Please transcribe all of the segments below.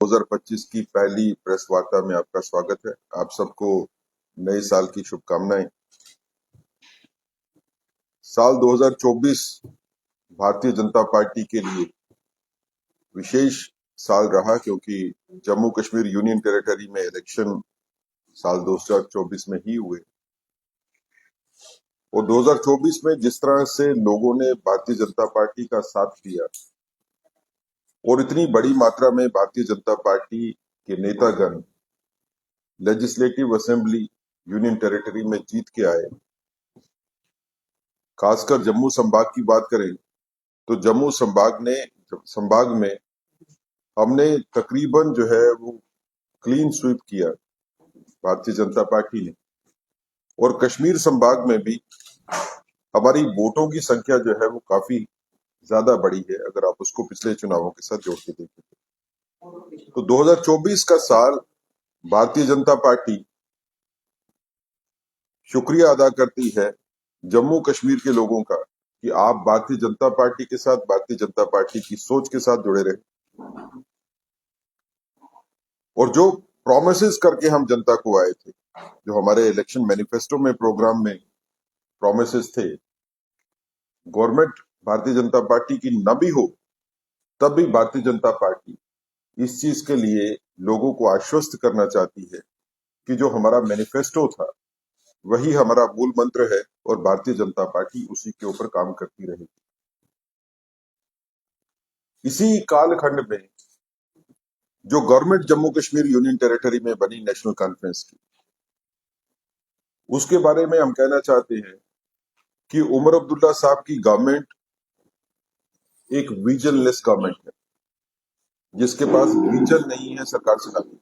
2025 की पहली प्रेस वार्ता में आपका स्वागत है। आप सबको नए साल की शुभकामनाएं। साल 2024 भारतीय जनता पार्टी के लिए विशेष साल रहा, क्योंकि जम्मू कश्मीर यूनियन टेरिटरी में इलेक्शन साल 2024 में ही हुए और 2024 में जिस तरह से लोगों ने भारतीय जनता पार्टी का साथ दिया और इतनी बड़ी मात्रा में भारतीय जनता पार्टी के नेतागण लेजिस्लेटिव असेंबली यूनियन टेरिटरी में जीत के आए। खासकर जम्मू संभाग की बात करें तो जम्मू संभाग में हमने तकरीबन जो है वो क्लीन स्वीप किया भारतीय जनता पार्टी ने, और कश्मीर संभाग में भी हमारी वोटों की संख्या जो है वो काफी ज्यादा बढ़ी है, अगर आप उसको पिछले चुनावों के साथ जोड़ के देखें तो 2024 का साल भारतीय जनता पार्टी शुक्रिया अदा करती है जम्मू कश्मीर के लोगों का कि आप भारतीय जनता पार्टी के साथ, भारतीय जनता पार्टी की सोच के साथ जुड़े रहे और जो प्रॉमिसेस करके हम जनता को आए थे, जो हमारे इलेक्शन मैनिफेस्टो में प्रोग्राम में प्रॉमिसेस थे, गवर्नमेंट भारतीय जनता पार्टी की न भी हो तब भी भारतीय जनता पार्टी इस चीज के लिए लोगों को आश्वस्त करना चाहती है कि जो हमारा मैनिफेस्टो था वही हमारा मूल मंत्र है और भारतीय जनता पार्टी उसी के ऊपर काम करती रहेगी। इसी कालखंड में जो government Jammu Kashmir union territory में बनी नेशनल कॉन्फ्रेंस की, उसके बारे में हम कहना चाहते हैं कि उमर अब्दुल्ला साहब की गवर्नमेंट एक विजनलेस गवर्नमेंट है, जिसके पास विजन नहीं है सरकार चलाने।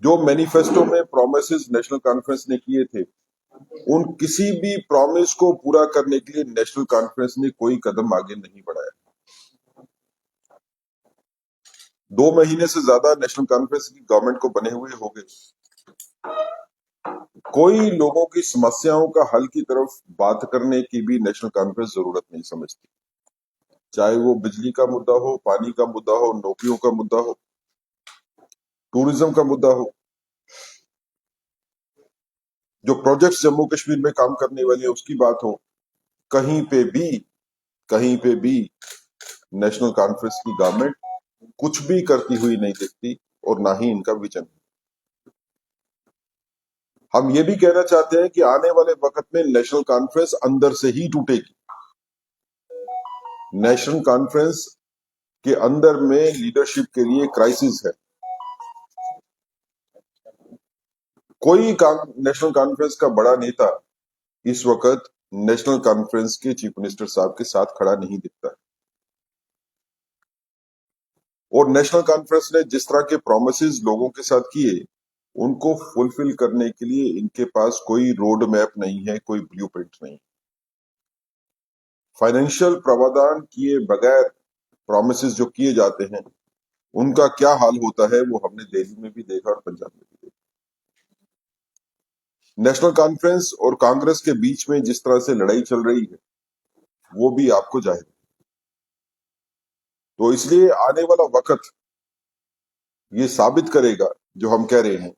जो मैनिफेस्टो में प्रोमिसेस नेशनल कॉन्फ्रेंस ने किए थे, उन किसी भी प्रॉमिस को पूरा करने के लिए नेशनल कॉन्फ्रेंस ने कोई कदम आगे नहीं बढ़ाया। 2 महीने से ज्यादा नेशनल कॉन्फ्रेंस की गवर्नमेंट को बने हुए हो गए। कोई लोगों की समस्याओं का हल की तरफ बात करने की भी नेशनल कॉन्फ्रेंस जरूरत नहीं समझती, चाहे वो बिजली का मुद्दा हो, पानी का मुद्दा हो, नौकरियों का मुद्दा हो, टूरिज्म का मुद्दा हो, जो प्रोजेक्ट्स जम्मू कश्मीर में काम करने वाले उसकी बात हो। कहीं पे भी नेशनल कॉन्फ्रेंस की गवर्नमेंट कुछ भी करती हुई नहीं दिखती और ना ही इनका विजन। हम ये भी कहना चाहते हैं कि आने वाले वक्त में नेशनल कॉन्फ्रेंस अंदर से ही टूटेगी। नेशनल कॉन्फ्रेंस के अंदर में लीडरशिप के लिए क्राइसिस है। कोई नेशनल कॉन्फ्रेंस का बड़ा नेता इस वक्त नेशनल कॉन्फ्रेंस के चीफ मिनिस्टर साहब के साथ खड़ा नहीं दिखता है, और नेशनल कॉन्फ्रेंस ने जिस तरह के प्रोमिसेस लोगों के साथ किए, उनको फुलफिल करने के लिए इनके पास कोई रोड मैप नहीं है, कोई ब्लूप्रिंट नहीं। फाइनेंशियल प्रावधान किए बगैर प्रोमिसेस जो किए जाते हैं, उनका क्या हाल होता है वो हमने दिल्ली में भी देखा और पंजाब में भी देखा। नेशनल कॉन्फ्रेंस और कांग्रेस के बीच में जिस तरह से लड़ाई चल रही है वो भी आपको जाहिर है। तो इसलिए आने वाला वक्त ये साबित करेगा जो हम कह रहे हैं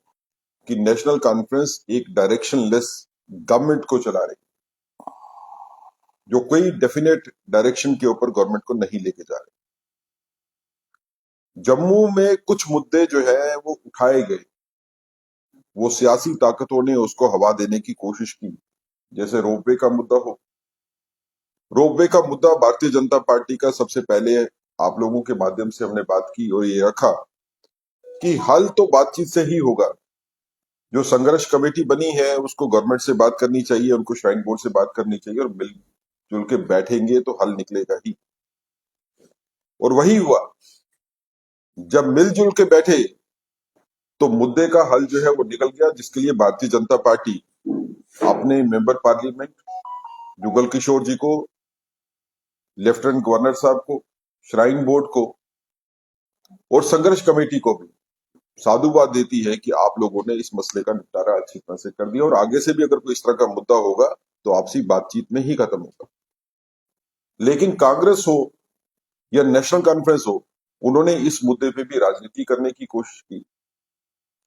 कि नेशनल कॉन्फ्रेंस एक डायरेक्शनलेस गवर्नमेंट को चला रही, जो कोई डेफिनेट डायरेक्शन के ऊपर गवर्नमेंट को नहीं लेके जा रहे। जम्मू में कुछ मुद्दे जो है वो उठाए गए, वो सियासी ताकतों ने उसको हवा देने की कोशिश की, जैसे रोपवे का मुद्दा हो। रोपवे का मुद्दा भारतीय जनता पार्टी का सबसे पहले आप लोगों के माध्यम से हमने बात की और ये रखा कि हल तो बातचीत से ही होगा। जो संघर्ष कमेटी बनी है उसको गवर्नमेंट से बात करनी चाहिए, उनको श्राइन बोर्ड से बात करनी चाहिए और मिलजुल के बैठेंगे तो हल निकलेगा ही। और वही हुआ, जब मिलजुल के बैठे तो मुद्दे का हल जो है वो निकल गया, जिसके लिए भारतीय जनता पार्टी अपने मेंबर पार्लियामेंट जुगल किशोर जी को, लेफ्टिनेंट गवर्नर साहब को, श्राइन बोर्ड को और संघर्ष कमेटी को भी साधुवाद देती है कि आप लोगों ने इस मसले का निपटारा अच्छी तरह से कर दिया और आगे से भी अगर कोई इस तरह का मुद्दा होगा तो आपसी बातचीत में ही खत्म होगा। लेकिन कांग्रेस हो या नेशनल कॉन्फ्रेंस हो, उन्होंने इस मुद्दे पे भी राजनीति करने की कोशिश की।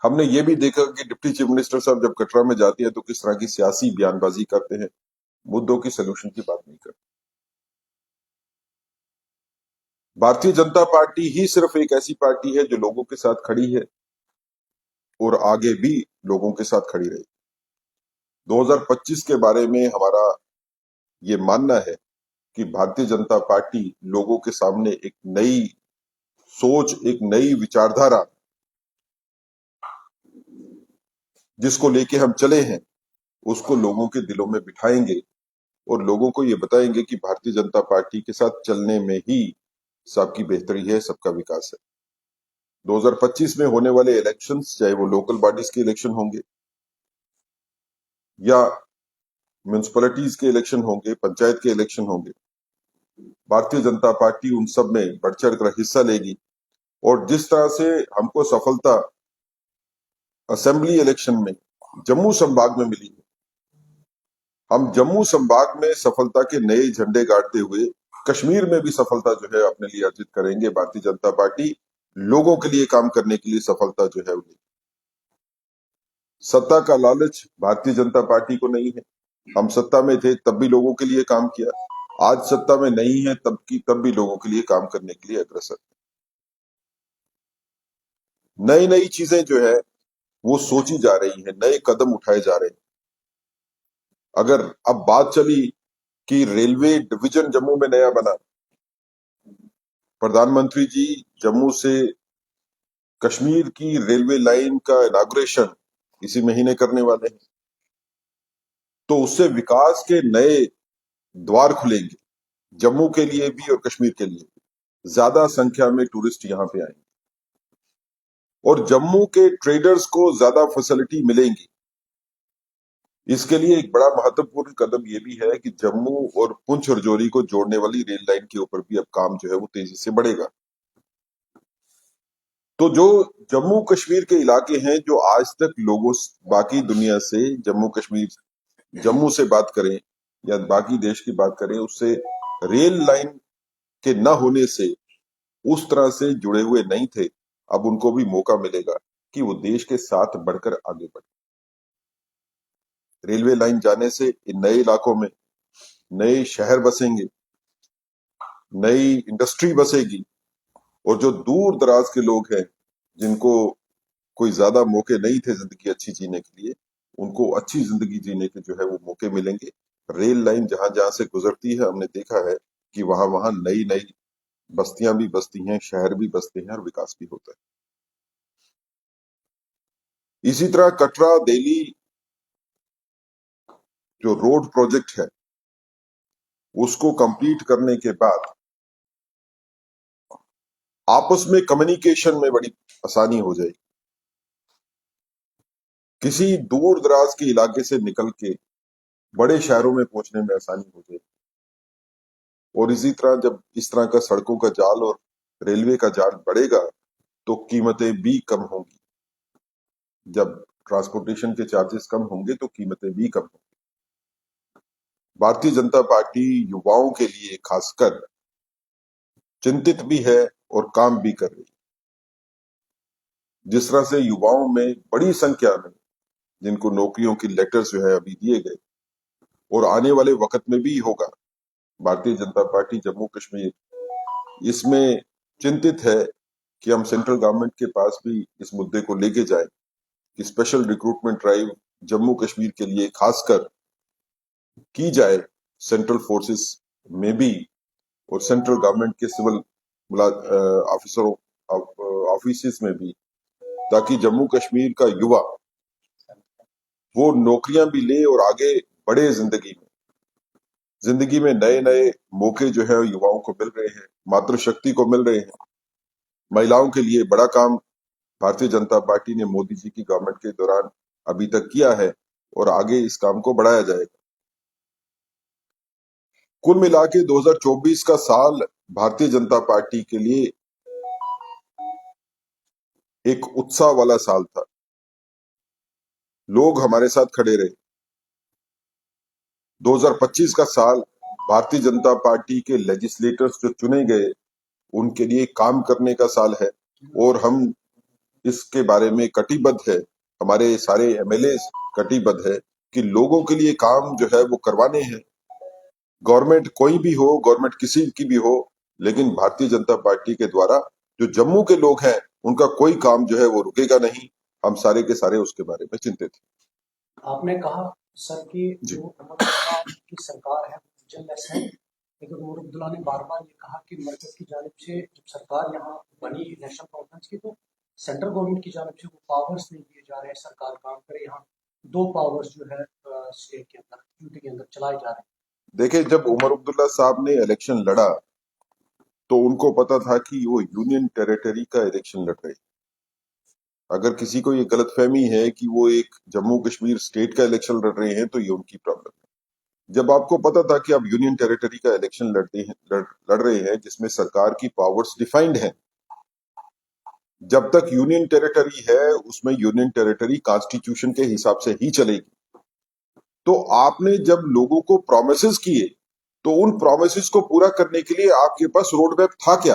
हमने ये भी देखा कि डिप्टी चीफ मिनिस्टर साहब जब कटरा में जाती है तो किस तरह की सियासी बयानबाजी करते हैं, मुद्दों की सोल्यूशन की बात नहीं करते। भारतीय जनता पार्टी ही सिर्फ एक ऐसी पार्टी है जो लोगों के साथ खड़ी है और आगे भी लोगों के साथ खड़ी रही। 2025 के बारे में हमारा ये मानना है कि भारतीय जनता पार्टी लोगों के सामने एक नई सोच, एक नई विचारधारा जिसको लेके हम चले हैं, उसको लोगों के दिलों में बिठाएंगे और लोगों को ये बताएंगे कि भारतीय जनता पार्टी के साथ चलने में ही सबकी बेहतरी है, सबका विकास है। 2025 में होने वाले इलेक्शंस, चाहे वो लोकल बॉडीज के इलेक्शन होंगे या म्यूनिसिपैलिटीज के इलेक्शन होंगे, पंचायत के इलेक्शन होंगे, भारतीय जनता पार्टी उन सब में बढ़ चढ़ कर हिस्सा लेगी। और जिस तरह से हमको सफलता असेंबली इलेक्शन में जम्मू संभाग में मिली, हम जम्मू संभाग में सफलता के नए झंडे गाड़ते हुए कश्मीर में भी सफलता जो है अपने लिए अर्जित करेंगे। भारतीय जनता पार्टी लोगों के लिए काम करने के लिए सफलता जो है उन्हें, सत्ता का लालच भारतीय जनता पार्टी को नहीं है। हम सत्ता में थे तब भी लोगों के लिए काम किया, आज सत्ता में नहीं है तब भी लोगों के लिए काम करने के लिए अग्रसर है। नई नई चीजें जो है वो सोची जा रही है, नए कदम उठाए जा रहे हैं। अगर अब बात चली कि रेलवे डिवीजन जम्मू में नया बना, प्रधानमंत्री जी जम्मू से कश्मीर की रेलवे लाइन का इनाग्रेशन इसी महीने करने वाले हैं, तो उससे विकास के नए द्वार खुलेंगे जम्मू के लिए भी और कश्मीर के लिए भी। ज्यादा संख्या में टूरिस्ट यहाँ पे आएंगे और जम्मू के ट्रेडर्स को ज्यादा फैसिलिटी मिलेंगी। इसके लिए एक बड़ा महत्वपूर्ण कदम ये भी है कि जम्मू और पुंछ रजौरी को जोड़ने वाली रेल लाइन के ऊपर भी अब काम जो है वो तेजी से बढ़ेगा। तो जो जम्मू कश्मीर के इलाके हैं जो आज तक लोगों बाकी दुनिया से जम्मू कश्मीर, जम्मू से बात करें या बाकी देश की बात करें, उससे रेल लाइन के न होने से उस तरह से जुड़े हुए नहीं थे, अब उनको भी मौका मिलेगा कि वो देश के साथ बढ़कर आगे बढ़े। रेलवे लाइन जाने से इन नए इलाकों में नए शहर बसेंगे, नई इंडस्ट्री बसेगी और जो दूर दराज के लोग हैं जिनको कोई ज्यादा मौके नहीं थे जिंदगी अच्छी जीने के लिए, उनको अच्छी जिंदगी जीने के जो है वो मौके मिलेंगे। रेल लाइन जहां जहां से गुजरती है हमने देखा है कि वहां वहां नई नई बस्तियां भी बसती हैं, शहर भी बसते हैं और विकास भी होता है। इसी तरह कटरा दिल्ली जो रोड प्रोजेक्ट है उसको कंप्लीट करने के बाद आपस में कम्युनिकेशन में बड़ी आसानी हो जाएगी। किसी दूर दराज के इलाके से निकल के बड़े शहरों में पहुंचने में आसानी हो जाएगी। और इसी तरह जब इस तरह का सड़कों का जाल और रेलवे का जाल बढ़ेगा तो कीमतें भी कम होंगी। जब ट्रांसपोर्टेशन के चार्जेस कम होंगे तो कीमतें भी कम होंगी। भारतीय जनता पार्टी युवाओं के लिए खासकर चिंतित भी है और काम भी कर रही है। जिस तरह से युवाओं में बड़ी संख्या में जिनको नौकरियों की लेटर्स जो है अभी दिए गए और आने वाले वक्त में भी होगा, भारतीय जनता पार्टी जम्मू कश्मीर इसमें चिंतित है कि हम सेंट्रल गवर्नमेंट के पास भी इस मुद्दे को लेके जाएं कि special recruitment drive Jammu Kashmir के लिए खासकर की जाए, सेंट्रल फोर्सेस में भी और सेंट्रल गवर्नमेंट के सिविल ऑफिसरों ऑफिस में भी, ताकि जम्मू कश्मीर का युवा वो नौकरियां भी ले और आगे बढ़े जिंदगी में नए नए मौके जो है युवाओं को मिल रहे हैं, मातृशक्ति को मिल रहे हैं। महिलाओं के लिए बड़ा काम भारतीय जनता पार्टी ने मोदी जी की गवर्नमेंट के दौरान अभी तक किया है और आगे इस काम को बढ़ाया जाएगा। कुल मिला के 2024 का साल भारतीय जनता पार्टी के लिए एक उत्साह वाला साल था। लोग हमारे साथ खड़े रहे। 2025 का साल भारतीय जनता पार्टी के लेजिस्लेटर्स जो चुने गए उनके लिए काम करने का साल है और हम इसके बारे में कटिबद्ध है, हमारे सारे एमएलए कटिबद्ध है कि लोगों के लिए काम जो है वो करवाने हैं। गवर्नमेंट कोई भी हो, गवर्नमेंट किसी की भी हो, लेकिन भारतीय जनता पार्टी के द्वारा जो जम्मू के लोग हैं उनका कोई काम जो है वो रुकेगा नहीं। हम सारे के सारे उसके बारे में चिंतित हैं। आपने कहा सर कि जी। जो उमर अब्दुल्ला की सरकार है विजनलेस है, लेकिन उमर अब्दुल्ला ने बार बार ये कहा कि मरकज की जानिब से जब सरकार यहाँ बनी नेशनल कॉन्फ्रेंस की, तो सेंट्रल गवर्नमेंट की जानिब से वो पावर्स नहीं दिए जा रहे हैं, सरकार काम करे। यहाँ दो पावर्स जो है स्टेट के अंदर, यूटी के अंदर चलाए जा रहे हैं। देखिए, जब उमर अब्दुल्ला साहब ने इलेक्शन लड़ा तो उनको पता था कि वो यूनियन टेरिटरी का इलेक्शन लड़ रहे हैं। अगर किसी को ये गलतफहमी है कि वो एक जम्मू कश्मीर स्टेट का इलेक्शन लड़ रहे हैं तो ये उनकी प्रॉब्लम है। जब आपको पता था कि आप यूनियन टेरिटरी का इलेक्शन लड़ रहे हैं जिसमें सरकार की पावर्स डिफाइंड हैं, जब तक यूनियन टेरिटरी है उसमें यूनियन टेरिटरी कॉन्स्टिट्यूशन के हिसाब से ही चलेगी। तो आपने जब लोगों को प्रोमिसेस किए तो उन प्रोमिसेस को पूरा करने के लिए आपके पास रोड मैप था क्या?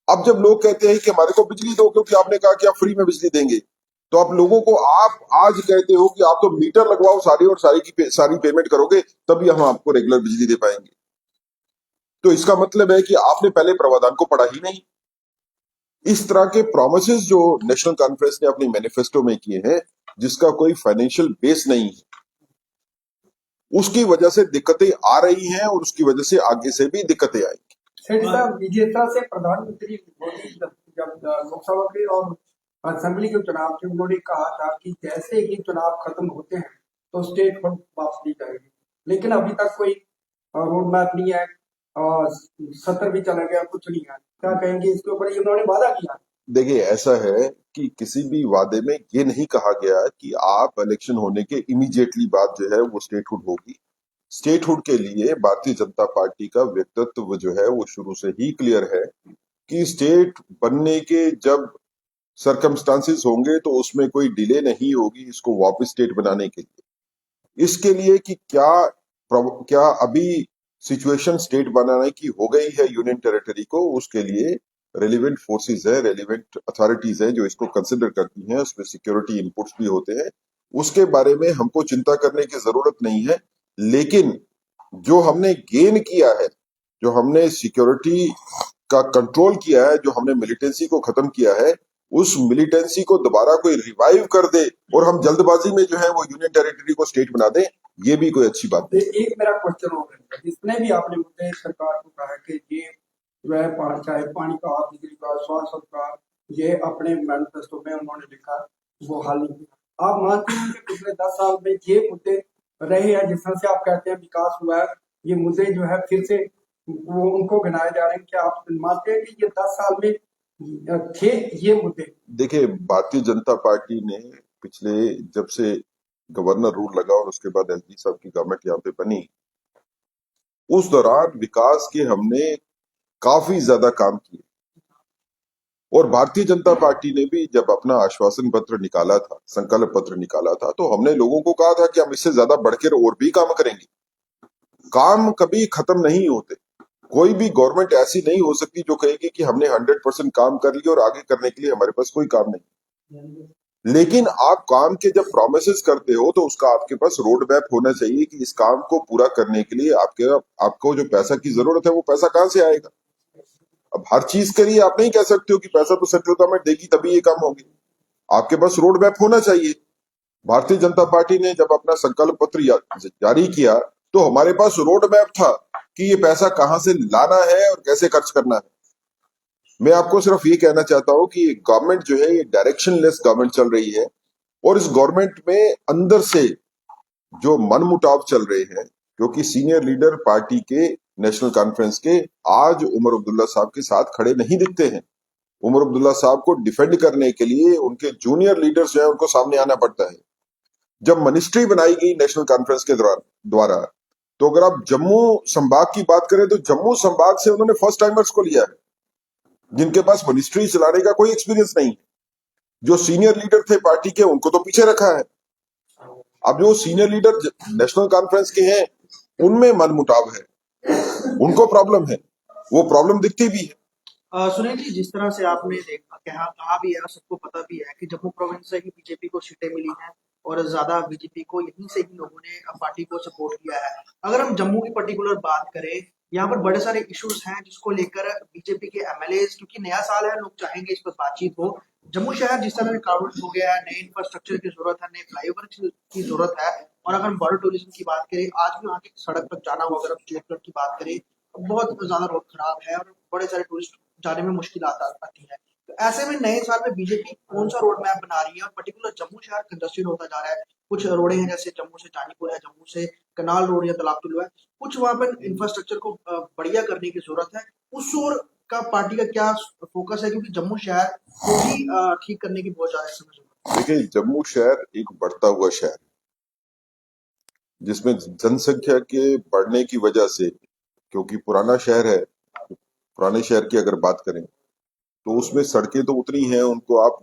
अब जब लोग कहते हैं कि हमारे को बिजली दो क्योंकि आपने कहा कि आप फ्री में बिजली देंगे, तो आप लोगों को आप आज कहते हो कि आप तो मीटर लगवाओ सारी और सारी पेमेंट करोगे तभी हम आपको रेगुलर बिजली दे पाएंगे। तो इसका मतलब है कि आपने पहले प्रावधान को पढ़ा ही नहीं। इस तरह के प्रोमिसेस जो नेशनल कॉन्फ्रेंस ने अपनी मैनिफेस्टो में किए हैं जिसका कोई फाइनेंशियल बेस नहीं है, उसकी वजह से दिक्कतें आ रही हैं और उसकी वजह से आगे से भी दिक्कतें आएंगी। सेठ साहब, विजेता से प्रधानमंत्री मोदी जब लोकसभा के और असेंबली के चुनाव थे, उन्होंने कहा था कि जैसे ही चुनाव खत्म होते हैं तो स्टेट फंड वापस दी जाएगी, लेकिन अभी तक कोई रोड मैप नहीं है और सत्र भी चला गया, कुछ नहीं है। क्या कहेंगे इसके ऊपर? ये उन्होंने वादा किया। देखिए, ऐसा है कि किसी भी वादे में ये नहीं कहा गया कि आप इलेक्शन होने के इमीडिएटली बाद जो है वो स्टेटहुड होगी। स्टेटहुड के लिए भारतीय जनता पार्टी का व्यक्तित्व जो है वो शुरू से ही क्लियर है कि स्टेट बनने के जब सरकमस्टांसिस होंगे तो उसमें कोई डिले नहीं होगी इसको वापस स्टेट बनाने के लिए। इसके लिए कि क्या अभी सिचुएशन स्टेट बनाने की हो गई है यूनियन टेरिटरी को, उसके लिए रेलिवेंट फोर्सेस है, रेलिवेंट अथॉरिटीज है जो इसको कंसिडर करती हैं, उसमें सिक्योरिटी इनपुट्स भी होते हैं। उसके बारे में हमको चिंता करने की जरूरत नहीं है। लेकिन जो हमने गेन किया है, जो हमने सिक्योरिटी का कंट्रोल किया है, जो हमने मिलिटेंसी को खत्म किया है, उस मिलिटेंसी को दोबारा कोई रिवाइव कर दे और हम जल्दबाजी में जो है वो यूनियन टेरिटरी को स्टेट बना दें, ये भी कोई अच्छी बात नहीं। एक मेरा क्वेश्चन और है, जितने भी आपने मुद्दे सरकार को कहा कि ये जो है चाहे पानी का, बिजली का, स्वास्थ्य का, ये अपने मैनिफेस्टो में उन्होंने लिखा, वो हाल नहीं किया। आप मानते हैं कि पिछले 10 साल में ये मुद्दे रहे हैं जिस तरह से आप कहते हैं विकास हुआ है, ये मुद्दे जो है फिर से वो उनको गिनाए जा रहे हैं? क्या आप मानते हैं कि ये 10 साल में थे ये मुद्दे? देखिए, भारतीय जनता पार्टी ने पिछले जब से गवर्नर रूल लगा और उसके बाद एसपी साहब की गवर्नमेंट यहाँ पे बनी, उस दौरान विकास के हमने काफी ज्यादा काम किए। और भारतीय जनता पार्टी ने भी जब अपना आश्वासन पत्र निकाला था, संकल्प पत्र निकाला था, तो हमने लोगों को कहा था कि हम इससे ज्यादा बढ़कर और भी काम करेंगे। काम कभी खत्म नहीं होते। कोई भी गवर्नमेंट ऐसी नहीं हो सकती जो कहेगी कि हमने 100% काम कर लिया और आगे करने के लिए हमारे पास कोई काम नहीं। लेकिन आप काम के जब प्रोमिसेस करते हो तो उसका आपके पास रोड मैप होना चाहिए कि इस काम को पूरा करने के लिए आपको जो पैसा की जरूरत है वो पैसा कहां से आएगा। अब हर चीज के लिए आप नहीं कह सकते हो कि पैसा तो सेंट्रल गवर्नमेंट देगी तभी ये काम होंगे। आपके पास रोड मैप होना चाहिए। भारतीय जनता पार्टी ने जब अपना संकल्प पत्र जारी किया तो हमारे पास रोड मैप था कि ये पैसा कहां से लाना है और कैसे खर्च करना है। मैं आपको सिर्फ ये कहना चाहता हूं कि गवर्नमेंट जो है ये डायरेक्शनलेस गवर्नमेंट चल रही है और इस गवर्नमेंट में अंदर से जो मनमुटाव चल रहे हैं, क्योंकि सीनियर लीडर पार्टी के नेशनल कॉन्फ्रेंस के आज उमर अब्दुल्ला साहब के साथ खड़े नहीं दिखते हैं। उमर अब्दुल्ला साहब को डिफेंड करने के लिए उनके जूनियर लीडर्स जो है उनको सामने आना पड़ता है। जब मिनिस्ट्री बनाई गई नेशनल कॉन्फ्रेंस के द्वारा, तो अगर आप जम्मू संभाग की बात करें तो जम्मू संभाग से उन्होंने फर्स्ट टाइमर्स को लिया है जिनके पास मिनिस्ट्री चलाने का कोई एक्सपीरियंस नहीं। जो सीनियर लीडर थे पार्टी के उनको तो पीछे रखा है। अब जो सीनियर लीडर नेशनल कॉन्फ्रेंस के हैं उनमें मनमुटाव है, उनको प्रॉब्लम है। वो प्रॉब्लम दिखती भी है। सुनील जी, जिस तरह से आपने देखा कहा भी है और सबको पता भी है कि जम्मू प्रोविंस से ही बीजेपी को सीटें मिली हैं और ज्यादा बीजेपी को यहीं से ही लोगों ने पार्टी को सपोर्ट किया है। अगर हम जम्मू की पर्टिकुलर बात करें, यहाँ पर बड़े सारे इश्यूज हैं जिसको लेकर बीजेपी के एमएलए, क्योंकि नया साल है, लोग चाहेंगे इस पर बातचीत हो। जम्मू शहर जिस तरह से क्राउडेड हो गया है, नए इंफ्रास्ट्रक्चर की जरूरत है, नए फ्लाईओवर की जरूरत है। और अगर हम बॉर्डर टूरिज्म की बात करें, आज भी वहाँ की सड़क तक जाना हो, अगर हम स्टेट रोड की बात करें, बहुत ज्यादा रोड खराब है और बड़े सारे टूरिस्ट जाने में मुश्किल आती है। तो ऐसे में नए साल में बीजेपी कौन सा रोड मैप बना रही है, और पर्टिकुलर जम्मू शहर कंजस्टेड होता जा रहा है। कुछ रोडें हैं जैसे जम्मू से जानीपुर है, जम्मू से कनाल रोड या तालाब टुल्लू है, कुछ वहां पर इंफ्रास्ट्रक्चर को बढ़िया करने की जरूरत है। उस ओर का पार्टी का क्या फोकस है, क्योंकि जम्मू शहर को भी ठीक करने की बहुत ज्यादा समय जरूरत है। देखिए, जम्मू शहर एक बढ़ता हुआ शहर है, जिसमें जनसंख्या के बढ़ने की वजह से, क्योंकि पुराना शहर है, पुराने शहर की अगर बात करें तो उसमें सड़कें तो उतनी हैं, उनको आप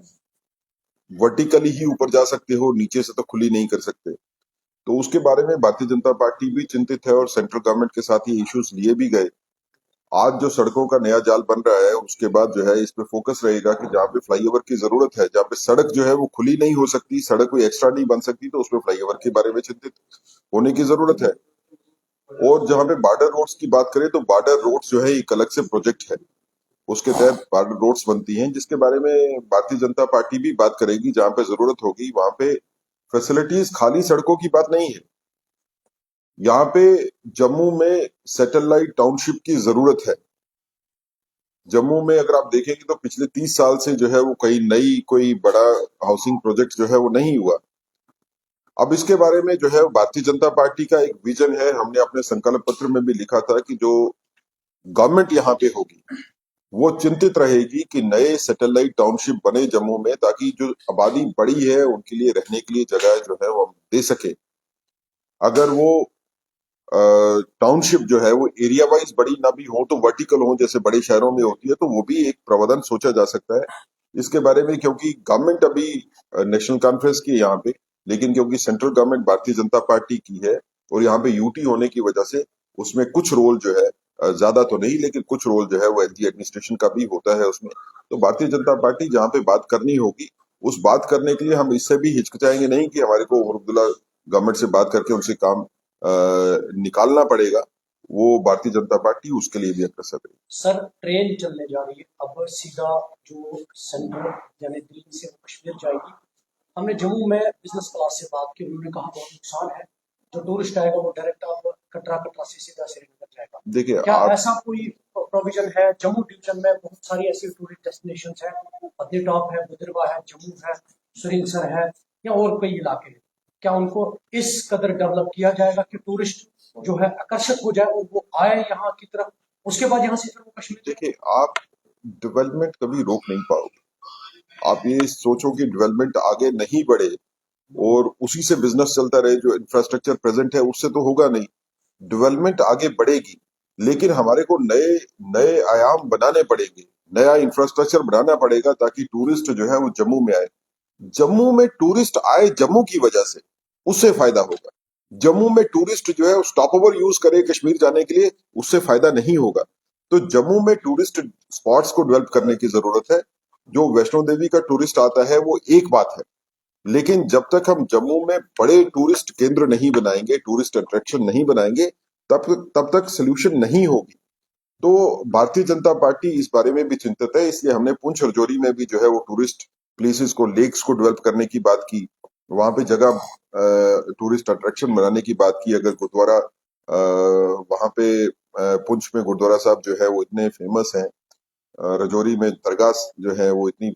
वर्टिकली ही ऊपर जा सकते हो, नीचे से तो खुली नहीं कर सकते। तो उसके बारे में भारतीय जनता पार्टी भी चिंतित है और सेंट्रल गवर्नमेंट के साथ ये इश्यूज लिए भी गए। आज जो सड़कों का नया जाल बन रहा है, उसके बाद जो है इस पे फोकस रहेगा कि जहाँ पे फ्लाईओवर की जरूरत है, जहाँ पे सड़क जो है वो खुली नहीं हो सकती, सड़क कोई एक्स्ट्रा नहीं बन सकती, तो उसमें फ्लाईओवर के बारे में चिंतित होने की जरूरत है। और जहाँ पे बॉर्डर रोड्स की बात करें तो बॉर्डर रोड्स जो है एक अलग से प्रोजेक्ट है, उसके तहत बॉर्डर रोड्स बनती हैं, जिसके बारे में भारतीय जनता पार्टी भी बात करेगी। जहाँ पे जरूरत होगी वहां पे फैसिलिटीज, खाली सड़कों की बात नहीं है। यहाँ पे जम्मू में सैटेलाइट टाउनशिप की जरूरत है। जम्मू में अगर आप देखेंगे तो पिछले 30 साल से जो है वो कोई बड़ा हाउसिंग प्रोजेक्ट जो है वो नहीं हुआ। अब इसके बारे में जो है भारतीय जनता पार्टी का एक विजन है, हमने अपने संकल्प पत्र में भी लिखा था कि जो गवर्नमेंट यहाँ पे होगी वो चिंतित रहेगी कि नए सैटेलाइट टाउनशिप बने जम्मू में, ताकि जो आबादी बड़ी है उनके लिए रहने के लिए जगह जो है वो हम दे सके। अगर वो टाउनशिप जो है वो एरिया वाइज बड़ी ना भी हो तो वर्टिकल हो, जैसे बड़े शहरों में होती है, तो वो भी एक प्रावधान सोचा जा सकता है इसके बारे में। क्योंकि गवर्नमेंट अभी नेशनल कॉन्फ्रेंस की है यहाँ पे, लेकिन क्योंकि central government Bharatiya Janata party की है और यहाँ पे यूटी होने की वजह से उसमें कुछ रोल जो है, ज्यादा तो नहीं लेकिन कुछ रोल जो है वो एलजी एडमिनिस्ट्रेशन का भी होता है उसमें। तो भारतीय जनता पार्टी जहाँ पे बात करनी होगी, उस बात करने के लिए हम इससे भी हिचकिचाएंगे नहीं कि हमारे को उमर अब्दुल्ला गवर्नमेंट से बात करके उनसे काम निकालना पड़ेगा। वो भारतीय जनता पार्टी उसके लिए भी अग्रसर है। सर, ट्रेन चलने जा रही है अब सीधा, जो सेंट्रल यानी दिल्ली से कश्मीर जाएगी। हमने जम्मू में बिजनेस क्लास से बात की, उन्होंने कहा बहुत नुकसान है, जो टूरिस्ट आएगा वो डायरेक्ट अब कटरा से सीधा श्रीनगर जाएगा। देखिए, क्या आप ऐसा कोई प्रोविजन है? जम्मू डिवीजन में बहुत सारी ऐसी टूरिस्ट डेस्टिनेशन है, पत्नीटॉप है, भद्रवाह है, जम्मू है, सुरिंसर है, या और कई इलाके हैं। क्या उनको इस कदर डेवलप किया जाएगा कि टूरिस्ट जो है आकर्षित हो जाए और वो आए यहाँ की तरफ, उसके बाद यहाँ से फिर वो कश्मीर? देखिए, आप डेवलपमेंट कभी रोक नहीं पाओगे। आप ये सोचो कि डेवलपमेंट आगे नहीं बढ़े और उसी से बिजनेस चलता रहे, जो इंफ्रास्ट्रक्चर प्रेजेंट है उससे तो होगा नहीं। डेवलपमेंट आगे बढ़ेगी, लेकिन हमारे को नए नए आयाम बनाने पड़ेंगे, नया इंफ्रास्ट्रक्चर बनाना पड़ेगा, ताकि टूरिस्ट जो है वो जम्मू में आए। जम्मू में टूरिस्ट आए जम्मू की वजह से, उससे फायदा होगा। जम्मू में टूरिस्ट जो है स्टॉप ओवर यूज करे कश्मीर जाने के लिए, उससे फायदा नहीं होगा। तो जम्मू में टूरिस्ट स्पॉट्स को डेवलप करने की जरूरत है। जो वैष्णो देवी का टूरिस्ट आता है वो एक बात है, लेकिन जब तक हम जम्मू में बड़े टूरिस्ट केंद्र नहीं बनाएंगे, टूरिस्ट अट्रैक्शन नहीं बनाएंगे, तब तक सोल्यूशन नहीं होगी। तो भारतीय जनता पार्टी इस बारे में भी चिंतित है, इसलिए हमने पुंछ रजौरी में भी जो है वो टूरिस्ट प्लेसेस को, लेक्स को डेवलप करने की बात की, वहां पे जगह टूरिस्ट अट्रैक्शन बनाने की बात की। अगर गुरुद्वारा वहां पे पुंछ में गुरुद्वारा साहब जो है वो इतने फेमस हैं, रजौरी में दरगाह जो है वो इतनी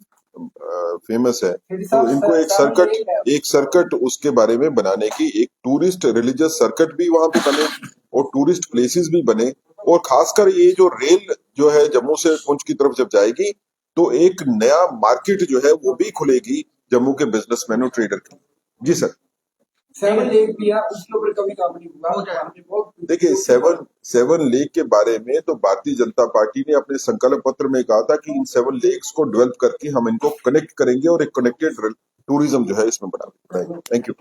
फेमस है, तो इनको एक सर्किट उसके बारे में बनाने की, एक टूरिस्ट रिलीजियस सर्किट भी वहां पे बने और टूरिस्ट प्लेसेस भी बने। और खासकर ये जो रेल जो है जम्मू से पुंछ की तरफ जब जाएगी, तो एक नया मार्केट जो है वो भी खुलेगी जम्मू के बिजनेसमैन और ट्रेडर की। जी सर। 7 लेक दिया, उसके ऊपर कभी काम नहीं हुआ। हमने बहुत देखिए, सेवन लेक के बारे में तो भारतीय जनता पार्टी ने अपने संकल्प पत्र में कहा था कि इन 7 लेक्स को डेवलप करके हम इनको कनेक्ट करेंगे और एक कनेक्टेड टूरिज्म जो है इसमें बनाएंगे। Thank you.